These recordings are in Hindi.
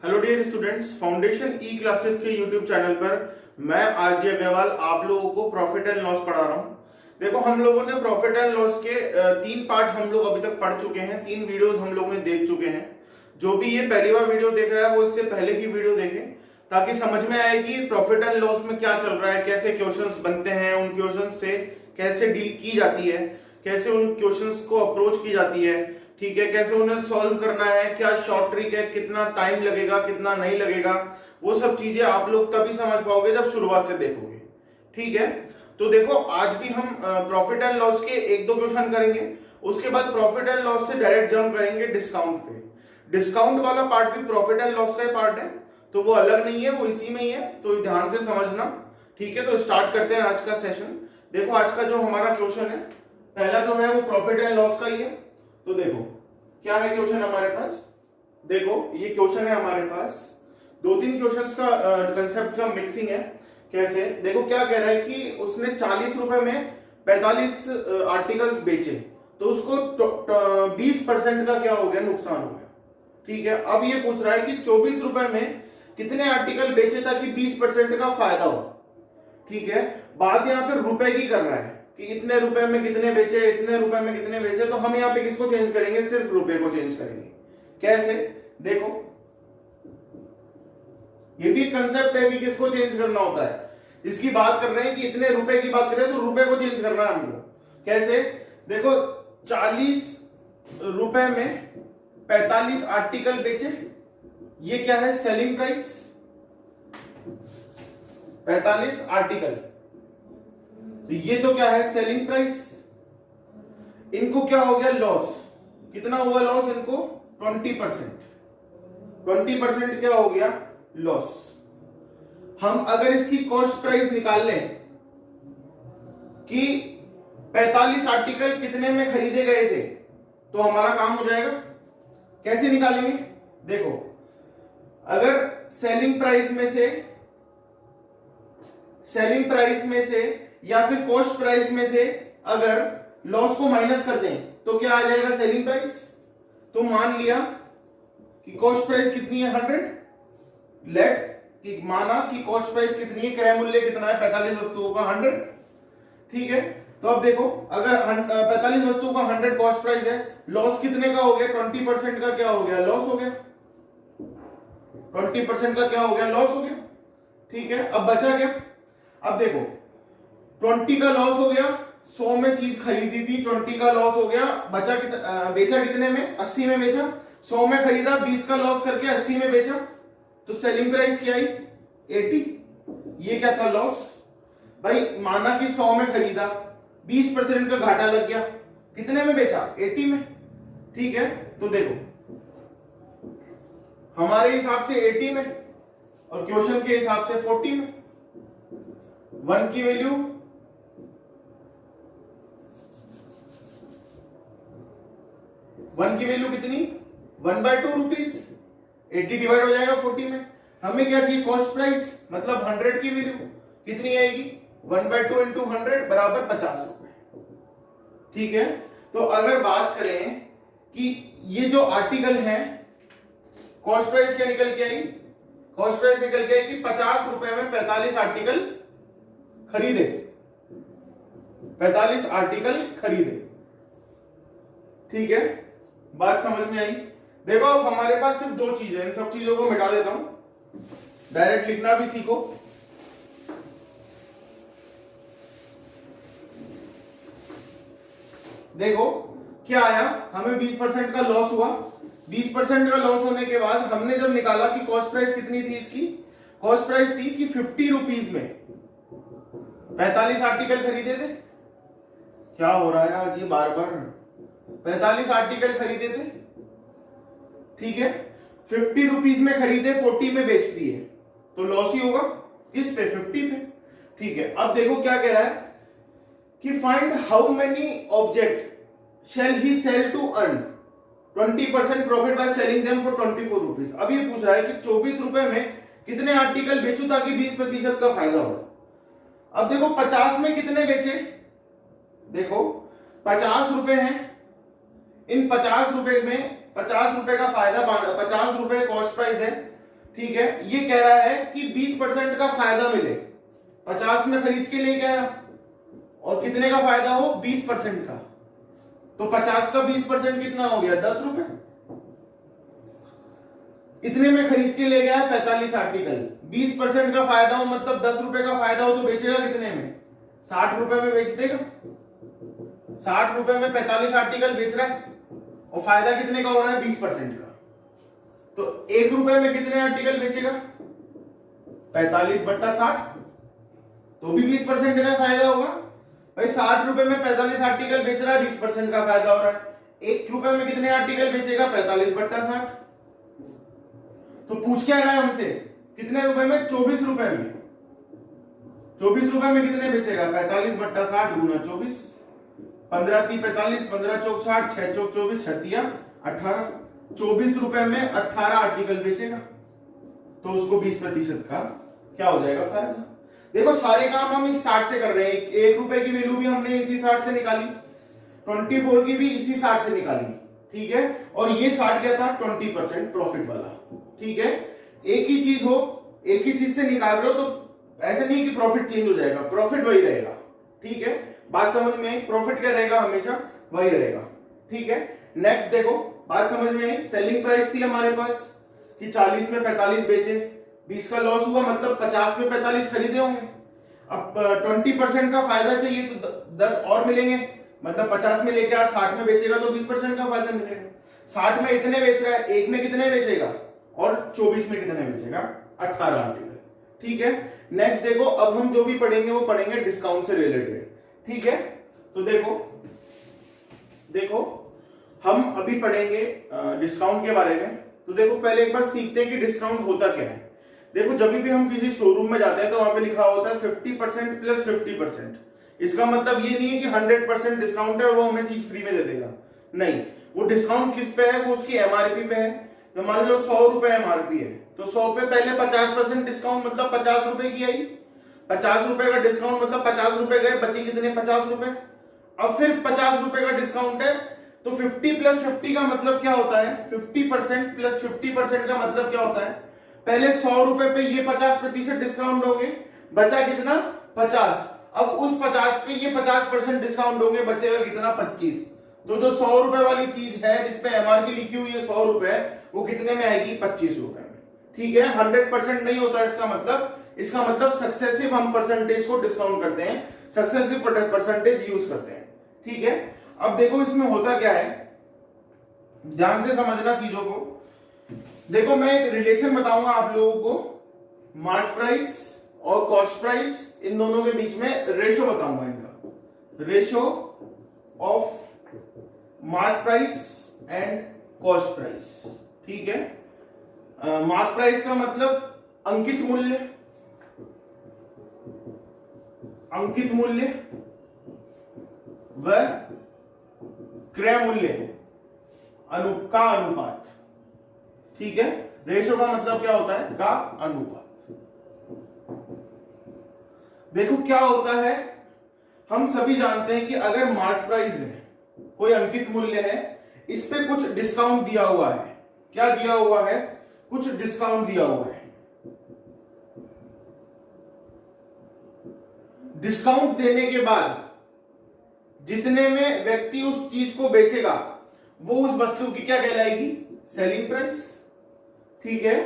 हेलो डियर स्टूडेंट्स, फाउंडेशन ई क्लासेस के यूट्यूब चैनल पर मैं आरजे अग्रवाल आप लोगों को प्रॉफिट एंड लॉस पढ़ा रहा हूं। देखो, हम लोगों ने प्रॉफिट एंड लॉस के 3 पार्ट हम लोग अभी तक पढ़ चुके हैं, 3 वीडियोस हम लोग ने देख चुके हैं। जो भी ये पहली बार वीडियो देख रहा है वो इससे पहले की वीडियो देखे ताकि समझ में आए कि प्रॉफिट एंड लॉस में क्या चल रहा है, कैसे क्वेश्चंस बनते हैं, उन क्वेश्चंस से कैसे डील की जाती है, कैसे उन क्वेश्चंस को अप्रोच की जाती है, ठीक है, कैसे उन्हें सॉल्व करना है, क्या शॉर्ट ट्रिक है, कितना टाइम लगेगा, कितना नहीं लगेगा। वो सब चीजें आप लोग तभी समझ पाओगे जब शुरुआत से देखोगे। ठीक है, तो देखो आज भी हम प्रॉफिट एंड लॉस के 1-2 क्वेश्चन करेंगे। उसके बाद प्रॉफिट एंड लॉस से डायरेक्ट जंप करेंगे डिस्काउंट पे। डिस्काउंट वाला पार्ट भी प्रॉफिट एंड लॉस का पार्ट है, तो वो अलग नहीं है, वो इसी में ही है, तो ध्यान से समझना। ठीक है, तो स्टार्ट करते हैं आज का सेशन। देखो आज का जो हमारा क्वेश्चन है, पहला जो है वो प्रॉफिट एंड लॉस का ही है। तो देखो क्या है क्वेश्चन हमारे पास। देखो ये क्वेश्चन है हमारे पास, 2-3 क्वेश्चंस का कंसेप्ट का मिक्सिंग है। कैसे, देखो क्या कह रहा है कि उसने 40 रुपए में 45 आर्टिकल्स बेचे, तो उसको 20% का क्या हो गया, नुकसान हो गया। ठीक है, अब ये पूछ रहा है कि 24 रुपए में कितने आर्टिकल बेचे ताकि 20% का फायदा हो। ठीक है, बात यहाँ पे रुपए की कर रहा है कि इतने रुपए में कितने बेचे, इतने रुपए में कितने बेचे, तो हम यहाँ पे किसको चेंज करेंगे, सिर्फ रुपए को चेंज करेंगे। कैसे, देखो ये भी कंसेप्ट है कि किसको चेंज करना होता है। इसकी बात कर रहे हैं कि इतने रुपए की बात कर रहे हैं तो रुपए को चेंज करना है हमको। कैसे, देखो 40 रुपए में 45 आर्टिकल बेचे, ये क्या है, सेलिंग प्राइस 45 आर्टिकल, तो ये तो क्या है, सेलिंग प्राइस। इनको क्या हो गया, लॉस। कितना हुआ लॉस इनको, 20%। 20% क्या हो गया, लॉस। हम अगर इसकी कॉस्ट प्राइस निकाल लें कि 45 आर्टिकल कितने में खरीदे गए थे, तो हमारा काम हो जाएगा। कैसे निकालेंगे, देखो अगर सेलिंग प्राइस में से या फिर कॉस्ट प्राइस में से अगर लॉस को माइनस कर दें तो क्या आ जाएगा, सेलिंग प्राइस। तो मान लिया कि कॉस्ट प्राइस कितनी है, 100। लेट कि माना कि कॉस्ट प्राइस कितनी है, क्रय मूल्य कितना है, 45 वस्तुओं का 100। ठीक है, तो अब देखो अगर 45 वस्तुओं का 100 कॉस्ट प्राइस है, लॉस कितने का हो गया, 20% का क्या हो गया, लॉस हो गया। 20% का क्या हो गया, लॉस हो गया। ठीक है, अब बचा क्या, अब देखो 20 का लॉस हो गया, 100 में चीज खरीदी थी, 20 का लॉस हो गया, बचा बेचा कितने में, 80 में बेचा। 100 में खरीदा, 20 का लॉस करके 80 में बेचा, तो सेलिंग प्राइस क्या आई, 80। ये क्या था, लॉस। भाई माना कि 100 में खरीदा, 20% का घाटा लग गया, कितने में बेचा, 80 में। ठीक है, तो देखो हमारे हिसाब से 80 में और क्वेश्चन के हिसाब से 40 में। 1 की वैल्यू 1 की वैल्यू कितनी, 1/2 रुपीज। 80 डिवाइड हो जाएगा 40 में। हमें क्या चाहिए, कॉस्ट प्राइस, मतलब 100 की वैल्यू कितनी आएगी, 1/2 इंटू 100 बराबर 50 रुपए। ठीक है, तो अगर बात करें कि ये जो आर्टिकल है, कॉस्ट प्राइस क्या निकल के आई, कॉस्ट प्राइस निकल के आई कि 50 रुपए में 45 आर्टिकल खरीदे, 45 आर्टिकल खरीदे। ठीक है, बात समझ में आई। देखो अब हमारे पास सिर्फ 2 चीजें, इन सब चीजों को मिटा देता हूं, डायरेक्ट लिखना भी सीखो। देखो क्या आया, हमें 20% का लॉस हुआ। 20% का लॉस होने के बाद हमने जब निकाला कि कॉस्ट प्राइस कितनी थी, इसकी कॉस्ट प्राइस थी कि 50 रुपीज में 45 आर्टिकल खरीदे थे। क्या हो रहा है आज ये बार बार, 45 आर्टिकल खरीदे थे। ठीक है, 50 रुपीज में खरीदे, 40 में बेच दिए, तो लॉस ही होगा, किस पे, 50 पे। ठीक है, अब देखो क्या कह रहा है कि find how many object shall he sell to earn 20% profit by selling them for 24 rupees. अब ये पूछ रहा है कि 24 रुपए में कितने आर्टिकल बेचूं ताकि 20% का फायदा हो। अब देखो 50 में कितने बेचे, देखो 50 रुपए हैं, इन 50 रुपए में 50 रुपए का फायदा, 50 रुपए कॉस्ट प्राइस है, ठीक है, ये कह रहा है कि 20% का फायदा मिले। 50 में खरीद के लेके आया और कितने का फायदा हो, 20% का। तो 50 का 20% कितना हो गया, 10 रुपए। इतने में खरीद के ले गया 45 आर्टिकल, 20% का फायदा हो मतलब 10 रुपए का फायदा हो, तो बेचेगा कितने में, 60 रुपए में बेच देगा। 60 रुपए में 45 आर्टिकल बेच रहा है और फायदा कितने का हो रहा है, 20% का। तो 1 रुपए में कितने आर्टिकल बेचेगा, 45/60, तो भी 20% का फायदा होगा भाई। 60 रुपए में 45 आर्टिकल बेच रहा है, 20% का फायदा हो रहा है। 1 रुपए में कितने आर्टिकल बेचेगा, 45/60। तो पूछ क्या रहा है हमसे, कितने रुपए में, 24 रुपए में। 24 रुपए में कितने बेचेगा, 45/60 गुना 24, 15 × 45, 15 × 4 = 60, 6 × 24 = 18। 24 रुपए में 18 आर्टिकल बेचेगा, तो उसको 20% का क्या हो जाएगा, फायदा। देखो सारे काम हम इस 60 से कर रहे हैं। 1 रुपए की वैल्यू भी हमने इसी 60 से निकाली, 24 की भी इसी 60 से निकाली, ठीक है। और ये 60 क्या था, 20% प्रॉफिट वाला, ठीक है। एक ही चीज हो, एक ही चीज से निकाल रहे हो, तो ऐसा नहीं कि प्रॉफिट चेंज हो जाएगा, प्रॉफिट वही रहेगा, ठीक है। बात समझ में आई, प्रॉफिट क्या रहेगा, हमेशा वही रहेगा, ठीक है। नेक्स्ट देखो, बात समझ में आई। सेलिंग प्राइस थी हमारे पास कि 40 में 45 बेचे, 20 का लॉस हुआ, मतलब 50 में 45 खरीदे होंगे। अब 20% का फायदा चाहिए तो 10 और मिलेंगे, मतलब 50 में लेके 60 में बेचेगा तो 20% का फायदा मिलेगा। 60 में इतने बेच रहा है, एक में कितने बेचेगा, और 24 में कितने बेचेगा, 18 आर्टिकल, ठीक है। नेक्स्ट देखो, अब हम जो भी पढ़ेंगे वो पढ़ेंगे डिस्काउंट से रिलेटेड, ठीक है। तो देखो हम अभी पढ़ेंगे डिस्काउंट के बारे में। तो देखो पहले एक बार सीखते हैं कि डिस्काउंट होता क्या है। देखो जब भी हम किसी शोरूम में जाते हैं तो वहां पे लिखा होता है 50% + 50%। इसका मतलब ये नहीं है कि 100% डिस्काउंट है और वो हमें चीज फ्री में दे देगा, नहीं। वो डिस्काउंट किस पे है, वो उसकी एमआरपी पे है। तो मान लो 100 रुपए एमआरपी है, तो 100 पे पहले 50% डिस्काउंट, मतलब 50 रुपए की आई। 50 रुपए का डिस्काउंट मतलब 50 रुपए गए, बचे कितने, 50 रुपए। अब फिर 50 रुपए का डिस्काउंट है, तो 50 + 50 का मतलब क्या होता है, 50% + 50% का मतलब क्या होता है, पहले 100 रुपए पे ये 50% डिस्काउंट होंगे, बचा कितना, 50। अब उस 50 पे ये 50% डिस्काउंट होंगे, बचेगा कितना, 25। तो जो 100 रुपए वाली चीज है जिसपे एमआरपी लिखी हुई है 100 रुपए, वो कितने में आएगी, 25 रुपए में, ठीक है। 100% नहीं होता इसका मतलब सक्सेसिव हम परसेंटेज को डिस्काउंट करते हैं, सक्सेसिव परसेंटेज यूज करते हैं, ठीक है। अब देखो इसमें होता क्या है, ध्यान से समझना चीजों को। देखो मैं एक रिलेशन बताऊंगा आप लोगों को, मार्क प्राइस और कॉस्ट प्राइस, इन दोनों के बीच में रेशो बताऊंगा इनका, ratio of mark price and cost price, ठीक है। मार्क प्राइस का मतलब अंकित मूल्य, अंकित मूल्य व क्रय मूल्य का अनुपात, ठीक है। रेशो का मतलब क्या होता है, का अनुपात। देखो क्या होता है, हम सभी जानते हैं कि अगर मार्क प्राइस है, कोई अंकित मूल्य है, इस पे कुछ डिस्काउंट दिया हुआ है, क्या दिया हुआ है, कुछ डिस्काउंट दिया हुआ है। डिस्काउंट देने के बाद जितने में व्यक्ति उस चीज को बेचेगा वो उस वस्तु की क्या कहलाएगी, सेलिंग प्राइस, ठीक है।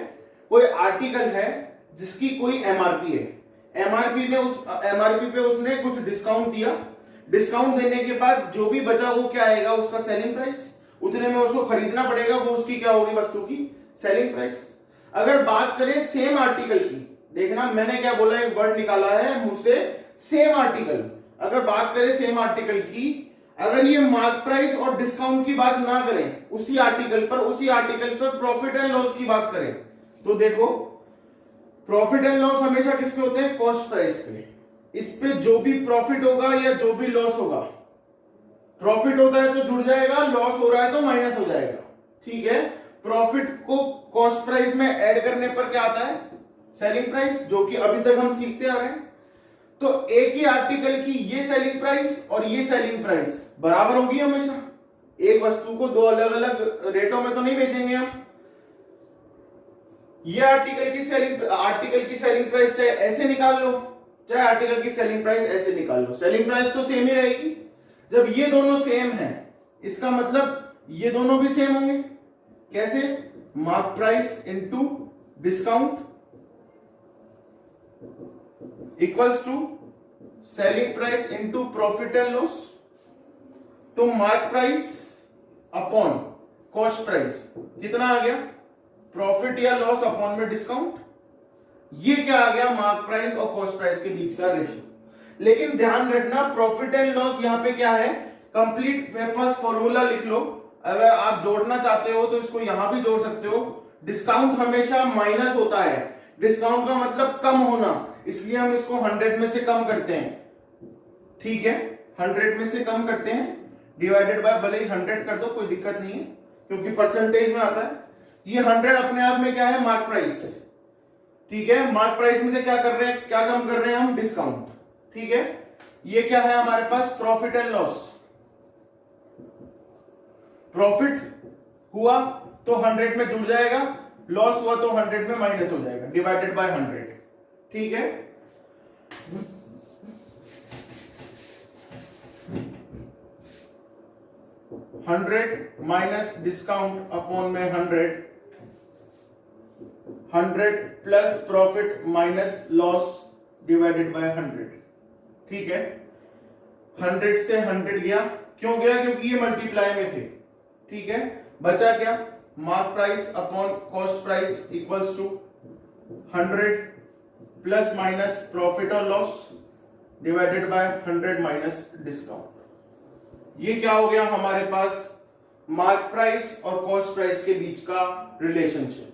कोई आर्टिकल है जिसकी कोई एमआरपी है, एमआरपी ने उस एमआरपी पे उसने कुछ डिस्काउंट दिया, डिस्काउंट देने के बाद जो भी बचा वो क्या आएगा, उसका सेलिंग प्राइस, उतने में उसको खरीदना पड़ेगा, वो उसकी क्या होगी, वस्तु की सेलिंग प्राइस। अगर बात करें सेम आर्टिकल की, देखना मैंने क्या बोला, एक वर्ड निकाला है मुझसे, सेम आर्टिकल। अगर बात करें सेम आर्टिकल की, अगर ये मार्क प्राइस और डिस्काउंट की बात ना करें, उसी आर्टिकल पर प्रॉफिट एंड लॉस की बात करें, तो देखो प्रॉफिट एंड लॉस हमेशा किसके होते हैं, कॉस्ट प्राइस पे। इस पे जो भी प्रॉफिट होगा या जो भी लॉस होगा, प्रॉफिट होता है तो जुड़ जाएगा, लॉस हो रहा है तो माइनस हो जाएगा, ठीक है। प्रॉफिट को कॉस्ट प्राइस में ऐड करने पर क्या आता है, सेलिंग प्राइस, जो कि अभी तक हम सीखते आ रहे हैं। तो एक ही आर्टिकल की ये सेलिंग प्राइस और ये सेलिंग प्राइस बराबर होगी हमेशा। एक वस्तु को दो अलग अलग रेटों में तो नहीं बेचेंगे हम, ये आर्टिकल की सेलिंग प्राइस चाहे ऐसे निकाल लो, चाहे आर्टिकल की सेलिंग प्राइस ऐसे निकाल लो, सेलिंग प्राइस तो सेम ही रहेगी। जब ये दोनों सेम है, इसका मतलब ये दोनों भी सेम होंगे। कैसे? Mark price into discount equals to selling price into profit and loss. तो mark price upon cost price कितना आ गया? प्रॉफिट या लॉस अपॉन में डिस्काउंट। ये क्या आ गया? मार्क प्राइस और कॉस्ट प्राइस के बीच का रेशियो। लेकिन ध्यान रखना, प्रॉफिट एंड लॉस यहां पे क्या है? कंप्लीट मेरे पास फॉर्मूला लिख लो। अगर आप जोड़ना चाहते हो तो इसको यहां भी जोड़ सकते हो। डिस्काउंट हमेशा माइनस होता है, डिस्काउंट का मतलब कम होना, इसलिए हम इसको 100 में से कम करते हैं। ठीक है, 100 में से कम करते हैं, डिवाइडेड बाय, भले ही 100 कर दो कोई दिक्कत नहीं है क्योंकि परसेंटेज में आता है। ये 100 अपने आप में क्या है? Mark price. ठीक है, मार्क प्राइस में से क्या कर रहे हैं, क्या कम कर रहे हैं हम? डिस्काउंट। ठीक है, ये क्या है हमारे पास? Profit and loss. प्रॉफिट हुआ तो 100 में जुड़ जाएगा, लॉस हुआ तो 100 में माइनस हो जाएगा, डिवाइडेड बाय 100। ठीक है, हंड्रेड माइनस डिस्काउंट अपॉन में 100 plus profit minus loss divided by 100। ठीक है, 100 से 100 गया, क्यों गया? क्योंकि ये मल्टीप्लाई में थे। ठीक है, बचा क्या? Mark price upon cost price equals to 100 plus minus profit और loss divided by 100 minus discount. ये क्या हो गया हमारे पास? मार्क प्राइस और कॉस्ट प्राइस के बीच का रिलेशनशिप।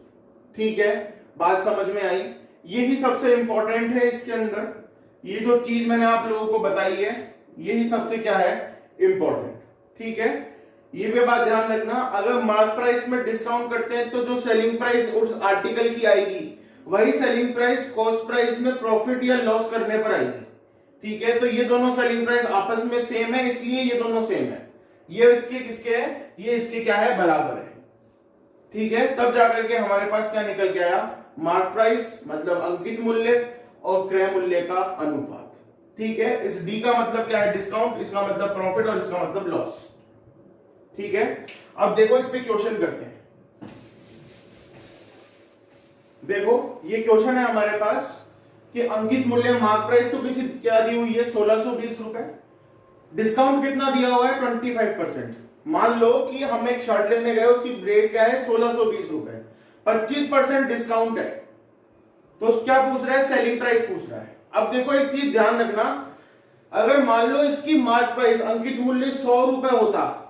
ठीक है, बात समझ में आई? यही सबसे इंपॉर्टेंट है इसके अंदर। ये जो चीज मैंने आप लोगों को बताई है, यही सबसे क्या है? इंपॉर्टेंट। ठीक है, ये भी बात ध्यान रखना, अगर मार्क प्राइस में डिस्काउंट करते हैं तो जो सेलिंग प्राइस उस आर्टिकल की आएगी, वही सेलिंग प्राइस कॉस्ट प्राइस में प्रॉफिट या लॉस करने पर आएगी। ठीक है, तो ये दोनों सेलिंग प्राइस आपस में सेम है, इसलिए ये दोनों सेम है। ये इसके किसके है? ये इसके क्या है? बराबर है। ठीक है, तब जाकर के हमारे पास क्या निकल के आया? मार्क प्राइस मतलब अंकित मूल्य और क्रय मूल्य का अनुपात। ठीक है, इस डी का मतलब क्या है? डिस्काउंट, इसका मतलब प्रॉफिट और इसका मतलब लॉस। ठीक है, अब देखो इस पे क्वेश्चन करते हैं। देखो ये क्वेश्चन है हमारे पास कि अंकित मूल्य मार्क प्राइस तो किसी क्या दी हुई है? 1620 रुपए। डिस्काउंट कितना दिया हुआ है? 25%। मान लो कि हम एक शर्ट लेने गए, उसकी रेट क्या है? 1620 रुपए, 25% डिस्काउंट है, तो क्या पूछ रहा है? सेलिंग प्राइस पूछ रहा है। अब देखो एक चीज ध्यान रखना, अगर मान लो इसकी मार्क प्राइस अंकित मूल्य 100 रुपए होता,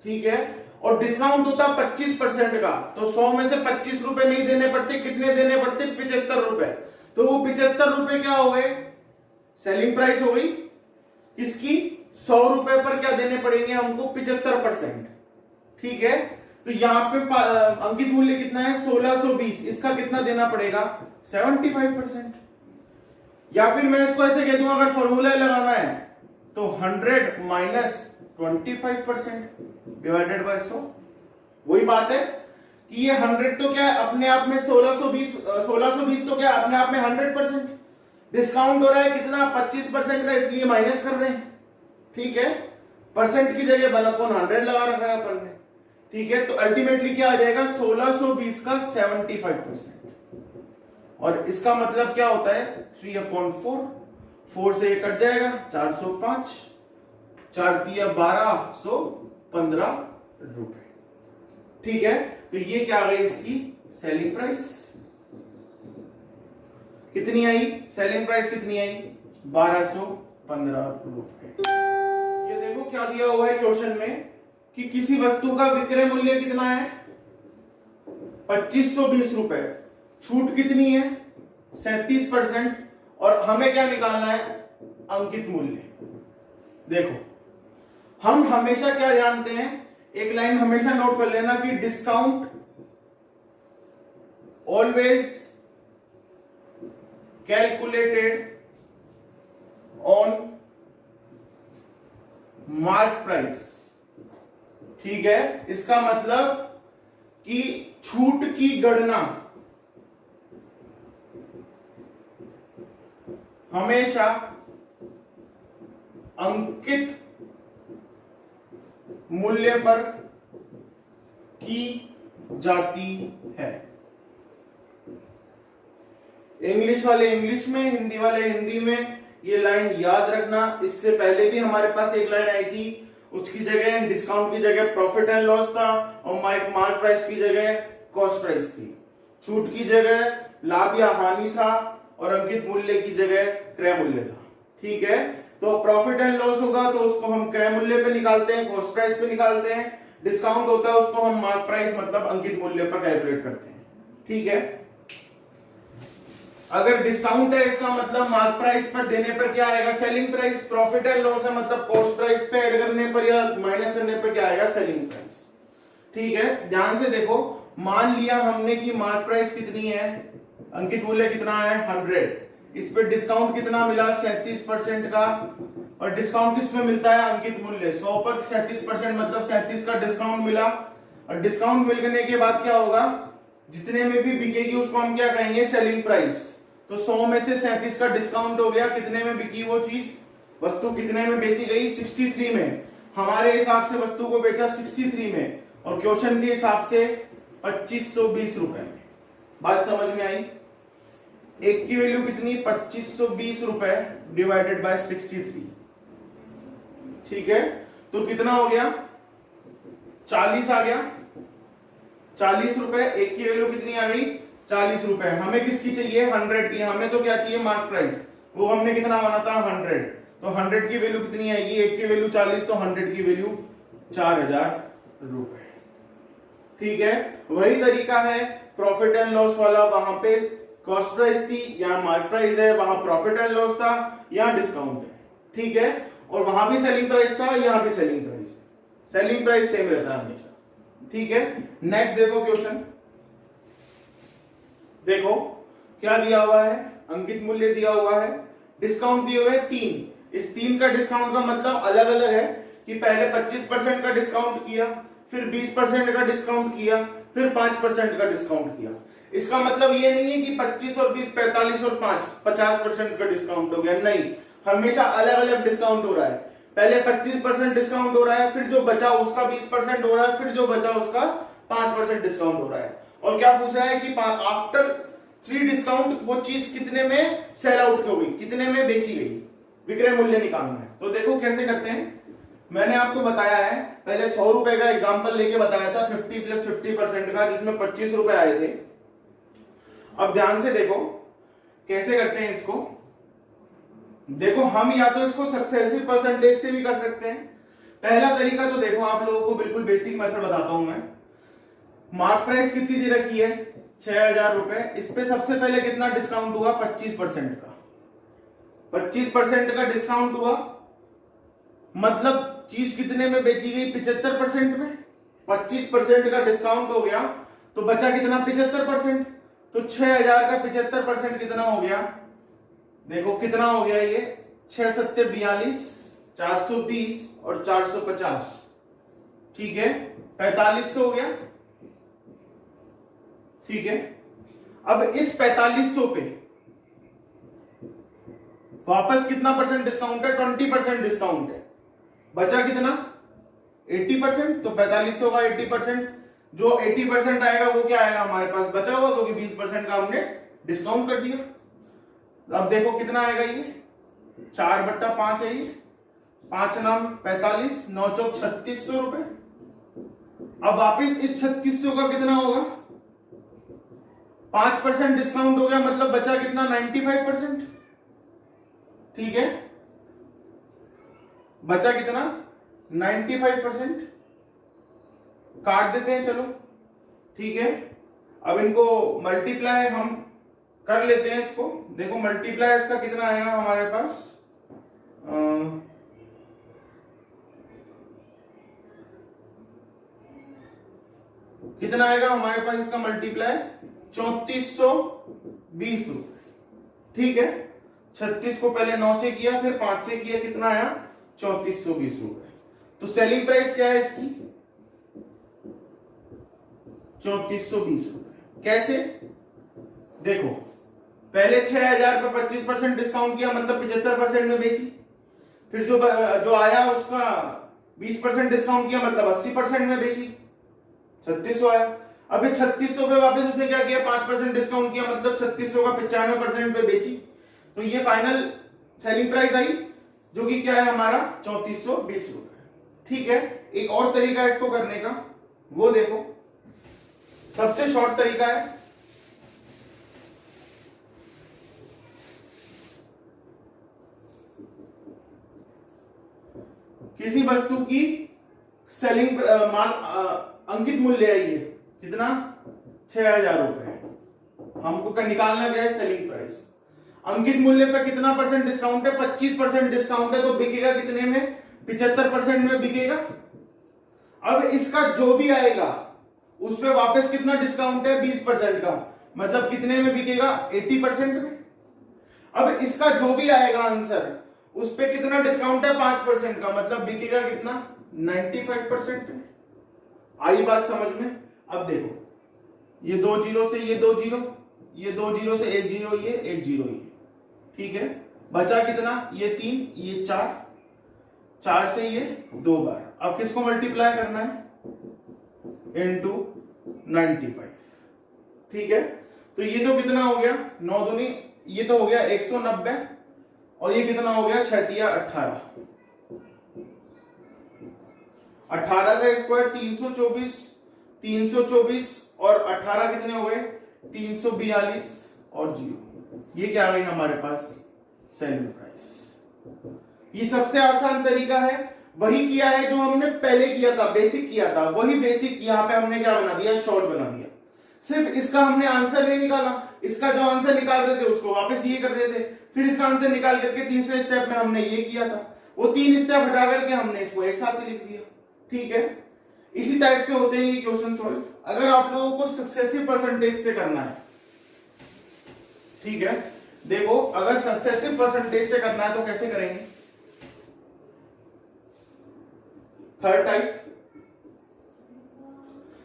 ठीक है, और डिस्काउंट होता 25% का, तो 100 में से 25 रुपए नहीं देने पड़ते, कितने देने पड़ते? 75 रुपए। तो वो 75 रुपए क्या हो गए? सेलिंग प्राइस हो गई किसकी? 100 रुपए पर क्या देने पड़ेंगे हमको? 75%। ठीक है, तो यहां पे अंकित मूल्य कितना है? 1620, इसका कितना देना पड़ेगा? 75%। या फिर मैं इसको ऐसे कह दूंगा, अगर फॉर्मूला लगाना है तो 100 माइनस 25% डिवाइडेड बाय 100। वही बात है कि ये 100 तो क्या है अपने आप में? 1620 तो क्या अपने आप में 100%। डिस्काउंट हो रहा है कितना? 25% का, इसलिए माइनस कर रहे हैं। ठीक है, परसेंट की जगह 1/100 लगा रखा है अपन ने। ठीक है, तो अल्टीमेटली क्या आ जाएगा? 1620 का 75%। और इसका मतलब क्या होता है? 3/4। 4 से ये कट जाएगा, 405, 4 दिया 1215 रुपए। ठीक है, तो ये क्या आ गई इसकी सेलिंग प्राइस? कितनी आई? सेलिंग प्राइस कितनी आई? 1215 रुपए। ये देखो क्या दिया हुआ है क्वेश्चन में कि किसी वस्तु का विक्रय मूल्य कितना है? 2520 रुपए। छूट कितनी है? 37%। और हमें क्या निकालना है? अंकित मूल्य। देखो हम हमेशा क्या जानते हैं, एक लाइन हमेशा नोट कर लेना कि discount always calculated on mark price. ठीक है, इसका मतलब कि छूट की गणना हमेशा अंकित मूल्य पर की जाती है। इंग्लिश वाले इंग्लिश में, हिंदी वाले हिंदी में। ये लाइन याद रखना। इससे पहले भी हमारे पास एक लाइन आई थी, उसकी जगह डिस्काउंट की जगह प्रॉफिट एंड लॉस था और मार्क प्राइस की जगह कॉस्ट प्राइस थी। छूट की जगह लाभ या हानि था और अंकित मूल्य की जगह क्रय मूल्य था। ठीक है, तो प्रॉफिट एंड लॉस होगा तो उसको हम क्रय मूल्य पे निकालते हैं, कॉस्ट प्राइस पे निकालते हैं। डिस्काउंट होता है उसको हम मार्क प्राइस मतलब अंकित मूल्य पर कैलकुलेट करते हैं। ठीक है, अगर डिस्काउंट है इसका मतलब मार्क प्राइस पर देने पर क्या आएगा, selling price. Profit and loss है मतलब कॉस्ट प्राइस पे ऐड करने पर या माइनस करने पर क्या आएगा, सेलिंग प्राइस। ठीक है, ध्यान से देखो, मान लिया हमने कि मार्क प्राइस कितनी है, अंकित मूल्य कितना है 100, इस पे डिस्काउंट कितना मिला 37% का, और डिस्काउंट किस में मिलता है, अंकित मूल्य 100 पर 37% मतलब 37 का डिस्काउंट मिला। और डिस्काउंट मिलने के बाद क्या होगा, जितने में भी बिकेगी उसको हम क्या कहेंगे, सेलिंग प्राइस। तो 100 में से 37 का डिस्काउंट हो गया, कितने में बिकी वो चीज, वस्तु कितने में बेची गई, 63 में। हमारे हिसाब से वस्तु को बेचा 63 में और क्वेश्चन के हिसाब से 2520 रुपए में। बात समझ में आई? एक की वैल्यू कितनी, 2520 रुपए डिवाइडेड बाय 63। ठीक है, तो कितना हो गया, 40 आ गया। 40 रुपए, एक की वैल्यू कितनी आ गई, 40 रुपए। हमें किसकी चाहिए, 100 की। हमें तो क्या चाहिए, मार्क प्राइस। वो हमने कितना माना था, 100। तो 100 की वैल्यू कितनी आएगी, एक की वैल्यू 40 तो 100 की वैल्यू 4000 रुपए। ठीक है, वही तरीका है प्रॉफिट एंड लॉस वाला। वहां पे कॉस्ट प्राइस थी, यहाँ मार्क प्राइस है, वहां प्रॉफिट एंड लॉस था, यहाँ डिस्काउंट है। ठीक है, और वहां भी सेलिंग प्राइस था, यहाँ भी selling price. Selling price same रहता है हमेशा। ठीक है, नेक्स्ट देखो क्वेश्चन। देखो क्या दिया हुआ है, अंकित मूल्य दिया हुआ है, डिस्काउंट दिए हुए 3। इस 3 का डिस्काउंट का मतलब अलग अलग है कि पहले 25% का डिस्काउंट किया, फिर 20% का डिस्काउंट किया, फिर 5% का डिस्काउंट किया। इसका मतलब ये नहीं है कि 25 और 20 45 और 5 50% का डिस्काउंट हो गया, नहीं, हमेशा अलग अलग डिस्काउंट हो रहा है। पहले 25% डिस्काउंट हो रहा है, फिर जो बचा उसका 20% हो रहा है, फिर जो बचा उसका 5% डिस्काउंट हो रहा है। और क्या पूछ रहा है कि आफ्टर 3 डिस्काउंट वो चीज कितने में सेल आउट हो गई, कितने में बेची गई, विक्रय मूल्य निकालना है। तो देखो कैसे करते हैं, मैंने आपको बताया है पहले 100 रुपए का एग्जांपल लेके बताया था 50 + 50% का, जिसमें 25 रुपए आए थे। अब ध्यान से देखो कैसे करते हैं इसको। देखो हम या तो इसको सक्सेसिव परसेंटेज से भी कर सकते हैं। पहला तरीका तो देखो, आप लोगों को बिल्कुल बेसिक मेथड बताता हूं मैं। मार्क प्राइस कितनी दे रखी है, 6000 रुपए। इस पे सबसे पहले कितना डिस्काउंट हुआ, 25% का। 25% का डिस्काउंट हुआ मतलब चीज कितने में बेची गई, 75% में। 25% का डिस्काउंट हो गया तो बचा कितना, 75%। तो 6000 का 75% कितना हो गया, देखो कितना हो गया ये, 6 7 42, 420 और 450। ठीक है, 4500 हो गया। ठीक है, अब इस 4500 पे वापस कितना परसेंट डिस्काउंट है, 20% डिस्काउंट है। बचा कितना, 80%। तो 4500 का 80%, जो 80% आएगा वो क्या आएगा हमारे पास बचा हुआ, क्योंकि 20% का हमने डिस्काउंट कर दिया। अब देखो कितना आएगा ये, 4/5 है ये, 5 नाम 45, 9 चौक 3600 रुपए। अब वापिस इस 3600 का कितना होगा, 5% डिस्काउंट हो गया मतलब बचा कितना, 95%। ठीक है, बचा कितना, 95%। काट देते हैं चलो। ठीक है, अब इनको मल्टीप्लाई हम कर लेते हैं इसको। देखो मल्टीप्लाई इसका कितना आएगा हमारे पास, कितना आएगा हमारे पास इसका मल्टीप्लाई, 3420 रुपए। ठीक है, 36 को पहले 9 से किया, फिर 5 से किया, कितना आया, 3420 रुपए। तो सेलिंग प्राइस क्या है इसकी, 3420 रुपए। कैसे, देखो पहले 6000 पे 25% डिस्काउंट किया मतलब 75% में बेची। फिर जो आया उसका 20% डिस्काउंट किया मतलब 80% में बेची, 3600 आया। अभी 3600 पे वापस उसने क्या किया, 5% डिस्काउंट किया मतलब 3600 का 95% पे बेची। तो ये फाइनल सेलिंग प्राइस आई जो कि क्या है हमारा 3420 रुपए। ठीक है, एक और तरीका है इसको करने का, वो देखो, सबसे शॉर्ट तरीका है। किसी वस्तु की सेलिंग अंकित मूल्य है, ये कितना 6000 रुपए, हमको निकालना क्या है सेलिंग प्राइस। अंकित मूल्य पे कितना परसेंट डिस्काउंट है, 25% डिस्काउंट है, तो बिकेगा कितने में, 75% में बिकेगा। अब इसका जो भी आएगा उस पे वापस कितना डिस्काउंट है, 20% का, मतलब कितने में बिकेगा, 80% में। अब इसका जो भी आएगा आंसर उस पे कितना डिस्काउंट है, 5% का, मतलब बिकेगा कितना, 95% में। आई बात समझ में। अब देखो, ये 2 जीरो से ये 2 जीरो, ये 2 जीरो से 1 जीरो, ये 1 जीरो, ये ठीक है, बचा कितना, ये 3, ये 4, 4 से ये 2 बार। अब किसको मल्टीप्लाई करना है, इनटू 95। ठीक है, तो ये तो कितना हो गया, 9 दूनी, ये तो हो गया 190, और ये कितना हो गया, 6 तिया 18, 18 का स्क्वायर 324, 324 और 18 कितने हो गए, 342 और 0, ये क्या आ गई हमारे पास सेलिंग प्राइस। ये सबसे आसान तरीका है, वही किया है जो हमने पहले किया था, बेसिक किया था, वही बेसिक यहां पे हमने क्या बना दिया, शॉर्ट बना दिया। सिर्फ इसका हमने आंसर नहीं निकाला, इसका जो आंसर निकाल रहे थे उसको वापस ये कर रहे थे, फिर इसका आंसर निकाल करके तीसरे स्टेप में हमने ये किया था, वो 3 स्टेप हटा करके हमने इसको एक साथ ही लिख दिया। ठीक है, इसी टाइप से होते हैं ये क्वेश्चन सॉल्व। अगर आप लोगों को सक्सेसिव परसेंटेज से करना है, ठीक है, देखो अगर सक्सेसिव परसेंटेज से करना है तो कैसे करेंगे, थर्ड टाइप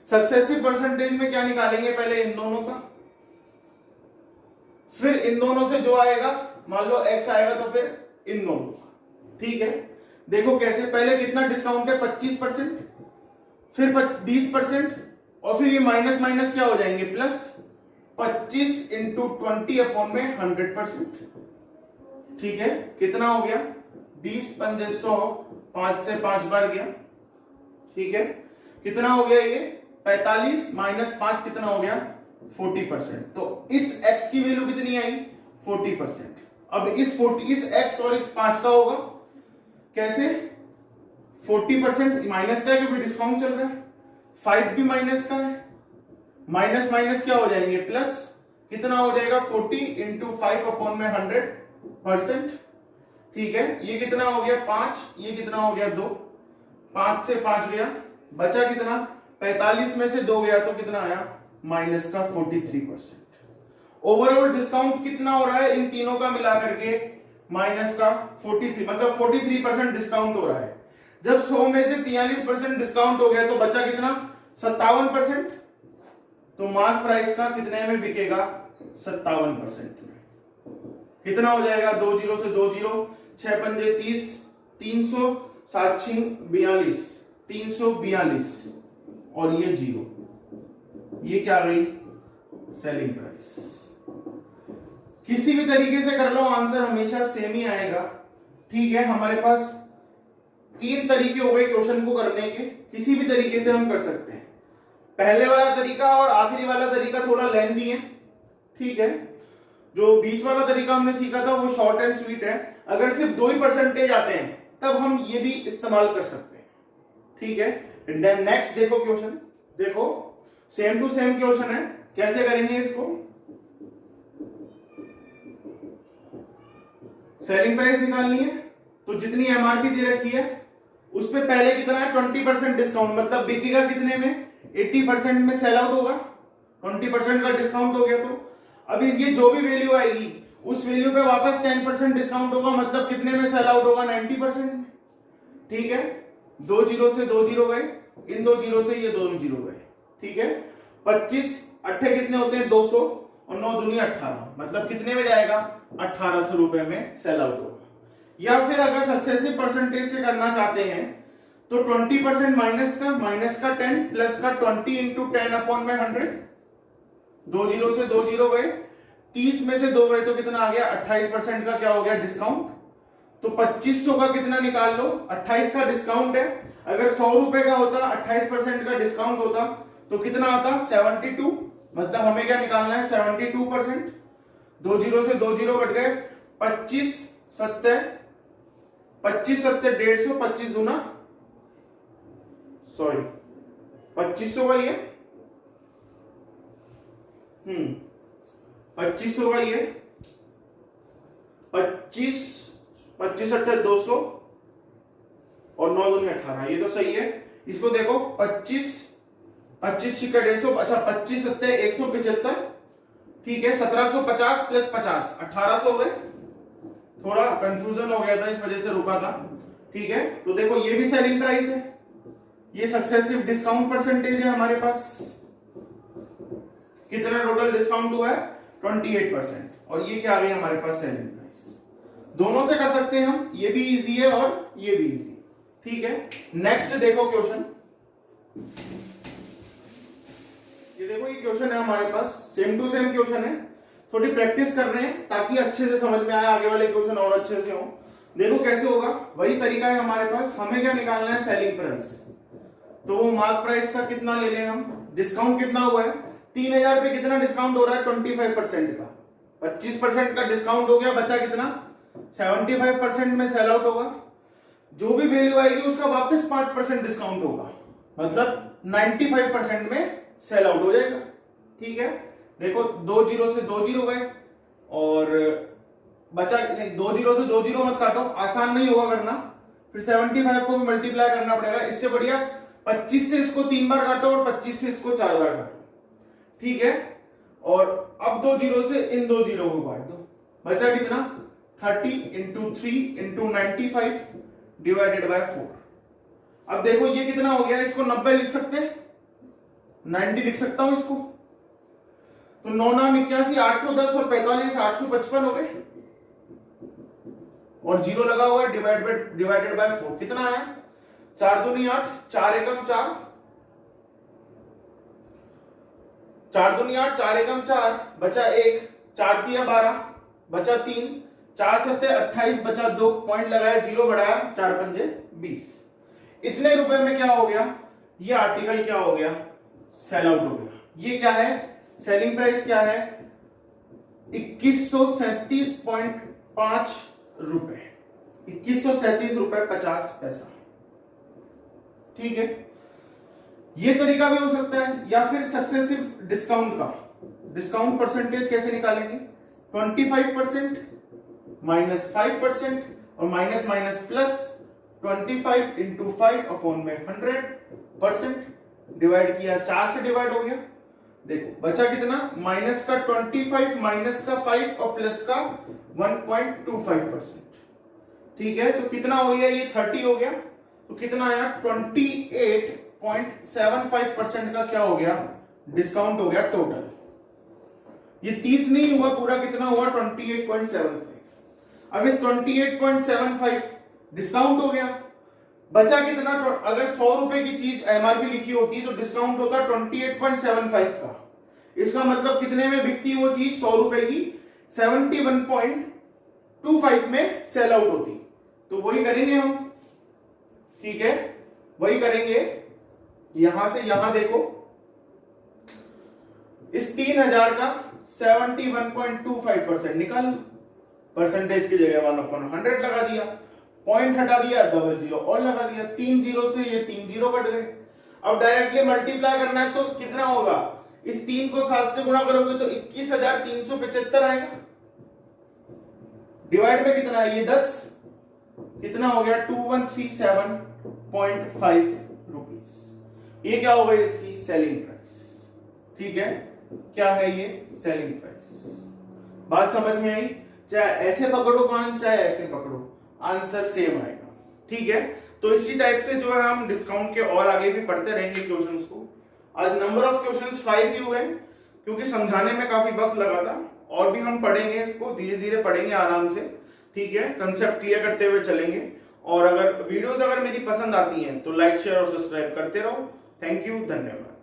सक्सेसिव परसेंटेज में क्या निकालेंगे, पहले इन दोनों का, फिर इन दोनों से जो आएगा, मान लो x आएगा तो फिर इन दोनों का। ठीक है, देखो कैसे, पहले कितना डिस्काउंट है, 25%, फिर 20%, और फिर ये माइनस माइनस क्या हो जाएंगे, प्लस 25 इंटू 20 अपॉन में 100%। ठीक है, कितना हो गया, 20 पंजे 100, 5 से 5 बार गया। ठीक है, कितना हो गया ये 45 माइनस 5 कितना हो गया, 40%। तो इस x की वैल्यू कितनी आई, 40%। अब इस x और इस 5 का होगा कैसे, 40% माइनस का है क्योंकि डिस्काउंट चल रहा है, 5 भी माइनस का है, माइनस माइनस क्या हो जाएंगे, प्लस, कितना हो जाएगा 40 इंटू 5 अपॉन में 100%। ठीक है, ये कितना हो गया 5, ये कितना हो गया 2, 5 से 5 गया, बचा कितना, 45 में से 2 गया तो कितना आया, माइनस का 43%। ओवरऑल डिस्काउंट कितना हो रहा है इन तीनों का मिला करके, माइनस का 43, मतलब 43% डिस्काउंट हो रहा है। जब 100 में से 43% डिस्काउंट हो गया तो बचा कितना, 57%। तो मार्क प्राइस का कितने में बिकेगा, 57% में। कितना हो जाएगा, 2 जीरो से 2 जीरो, 6 पंजे 30, 300, 7 42, 342 और ये 0, ये क्या गई सेलिंग प्राइस। किसी भी तरीके से कर लो आंसर हमेशा सेम ही आएगा। ठीक है, हमारे पास 3 तरीके हो गए क्वेश्चन को करने के, किसी भी तरीके से हम कर सकते हैं। पहले वाला तरीका और आखिरी वाला तरीका थोड़ा लेंथी है। ठीक है, जो बीच वाला तरीका हमने सीखा था वो शॉर्ट एंड स्वीट है, अगर सिर्फ 2 ही परसेंटेज आते हैं तब हम ये भी इस्तेमाल कर सकते हैं। ठीक है, देन नेक्स्ट देखो क्वेश्चन, देखो सेम टू सेम क्वेश्चन है, कैसे करेंगे इसको, सेलिंग प्राइस निकालनी है, तो जितनी एमआरपी दे रखी है उस पे पहले कितना है 20% डिस्काउंट, मतलब बिकेगा कितने में, 80% में सेल आउट होगा, 20% का डिस्काउंट हो गया। तो अभी ये जो भी वैल्यू आएगी उस वैल्यू पे वापस 10% डिस्काउंट होगा, मतलब कितने में सेल आउट होगा, 90% में। ठीक है, 2 जीरो से 2 जीरो गए, इन 2 जीरो से ये 2 जीरो गए। ठीक है, 25 अट्ठे कितने होते हैं, 200, और 9 दूनी 18, मतलब कितने में जाएगा 1800 रुपए में सेल आउट होगा। या फिर अगर सक्सेसिव परसेंटेज से करना चाहते हैं तो 20% माइनस का 10 प्लस का 20 इंटू 10 अपॉन में 100, 2 जीरो से 2 जीरो गए, 30 में से 2 गए तो कितना आ गया 28% का क्या हो गया डिस्काउंट। तो 2500 का कितना निकाल लो, 28 का डिस्काउंट है, अगर 100 रुपए का होता 28% का डिस्काउंट होता तो कितना आता 72, मतलब हमें क्या निकालना है 72%। 2 जीरो से 2 जीरो कट गए, 25 सत्ते 150, 25 दूना सॉरी 2500 का ये 2500 का ये 25 अट्ठे 200 और 9 दूनी 18, ये तो सही है। इसको देखो 25 छिक्का 150, अच्छा 25 सत्ते 175, ठीक है 1750 प्लस 50 1800 हो गए, थोड़ा कंफ्यूजन हो गया था इस वजह से रुका था, ठीक है। तो देखो ये भी सेलिंग प्राइस है, ये सक्सेसिव डिस्काउंट परसेंटेज है हमारे पास, कितना टोटल डिस्काउंट हुआ है 28%, और ये क्या आ गई हमारे पास सेलिंग प्राइस। दोनों से कर सकते हैं हम, ये भी इजी है और ये भी इजी, ठीक है। नेक्स्ट देखो क्वेश्चन, ये देखो ये क्वेश्चन है हमारे पास, सेम टू सेम क्वेश्चन है, थोड़ी प्रैक्टिस कर रहे हैं ताकि अच्छे से समझ में आए, आगे वाले क्वेश्चन और अच्छे से हो। देखो कैसे होगा, वही तरीका है हमारे पास, हमें क्या निकालना है सेलिंग प्राइस, तो वो मार्क प्राइस का कितना ले लें हम, डिस्काउंट कितना हुआ है 3000 पे, कितना डिस्काउंट हो रहा है 25% का, 25% का डिस्काउंट हो गया, बचा कितना 75% में सेल आउट होगा, जो भी वैल्यू आएगी उसका वापस 5% डिस्काउंट होगा, मतलब 95% में सेल आउट हो जाएगा, ठीक है। देखो 2 जीरो से 2 जीरो गए और बचा, 2 जीरो से 2 जीरो मत काटो, आसान नहीं होगा करना, फिर 75 को भी मल्टीप्लाई करना पड़ेगा, इससे बढ़िया 25 से इसको 3 बार काटो और 25 से इसको 4 बार काटो, ठीक है। और अब 2 जीरो से इन 2 जीरो को काट दो, बचा कितना 30 इंटू 3 इंटू 95 डिवाइडेड बाय 4। अब देखो ये कितना हो गया, इसको 90 लिख सकते हैं, 90 लिख सकता हूं इसको, तो 9 नाम 81, 810 और 45 855 हो गए, और जीरो लगा हुआ है, डिवाइडेड बाय 4 कितना आया 4 दूनी 8, 4 एकम 4, 4 दूनी 8, 4 एकम 4, बचा 1, 4 दिया 12, बचा 3, 4 सत्ते 28, बचा 2, पॉइंट लगाया, जीरो बढ़ाया, 4 पंजे 20। इतने रुपए में क्या हो गया, ये आर्टिकल क्या हो गया सेल आउट हो गया। ये क्या है, सेलिंग प्राइस क्या है 2137.5 रुपए, 2137 रुपए 50 पैसा, ठीक है। ये तरीका भी हो सकता है, या फिर सक्सेसिव डिस्काउंट का, डिस्काउंट परसेंटेज कैसे निकालेंगे 25% माइनस 5% और minus minus plus 25 into 5 upon में 100%, डिवाइड किया 4 से डिवाइड हो गया, देखो बचा कितना माइनस का 25 माइनस का 5 और प्लस का 1.25%, ठीक है। तो कितना हो गया, ये 30 हो गया, तो कितना आया 28.75% का क्या हो गया डिस्काउंट हो गया टोटल। ये 30 नहीं हुआ पूरा, कितना हुआ 28.75। अब इस 28.75 डिस्काउंट हो गया, बचा कितना, अगर 100 रुपए की चीज एमआरपी लिखी होती तो डिस्काउंट होता 28.75 का, इसका मतलब कितने में बिकती वो चीज 100 रुपए की 71.25 में सेल आउट होती, तो वही करेंगे हम, ठीक है, वही करेंगे। यहां से यहां देखो, इस 3000 का 71.25% निकाल, परसेंटेज की जगह 1/100 लगा दिया, पॉइंट हटा दिया, डबल जीरो और लगा दिया, 3 जीरो से ये 3 जीरो कट गए। अब डायरेक्टली मल्टीप्लाई करना है तो कितना होगा, इस 3 को 7 से गुणा करोगे तो 21,375 आएगा, डिवाइड में कितना है ये 10, कितना हो गया 2137.5 रुपीस। ये क्या हो गई इसकी सेलिंग प्राइस, ठीक है, क्या है ये सेलिंग प्राइस। बात समझ में आई, चाहे ऐसे पकड़ो कान चाहे ऐसे पकड़ो, आंसर सेम आएगा, ठीक है। तो इसी टाइप से जो है हम डिस्काउंट के और आगे भी पढ़ते रहेंगे क्वेश्चंस को। आज नंबर ऑफ क्वेश्चंस 5 ही हुए, क्योंकि समझाने में काफी वक्त लगा था। और भी हम पढ़ेंगे, इसको धीरे धीरे पढ़ेंगे आराम से, ठीक है, कंसेप्ट क्लियर करते हुए चलेंगे। और अगर वीडियोस अगर मेरी पसंद आती हैं तो लाइक शेयर और सब्सक्राइब करते रहो। थैंक यू, धन्यवाद।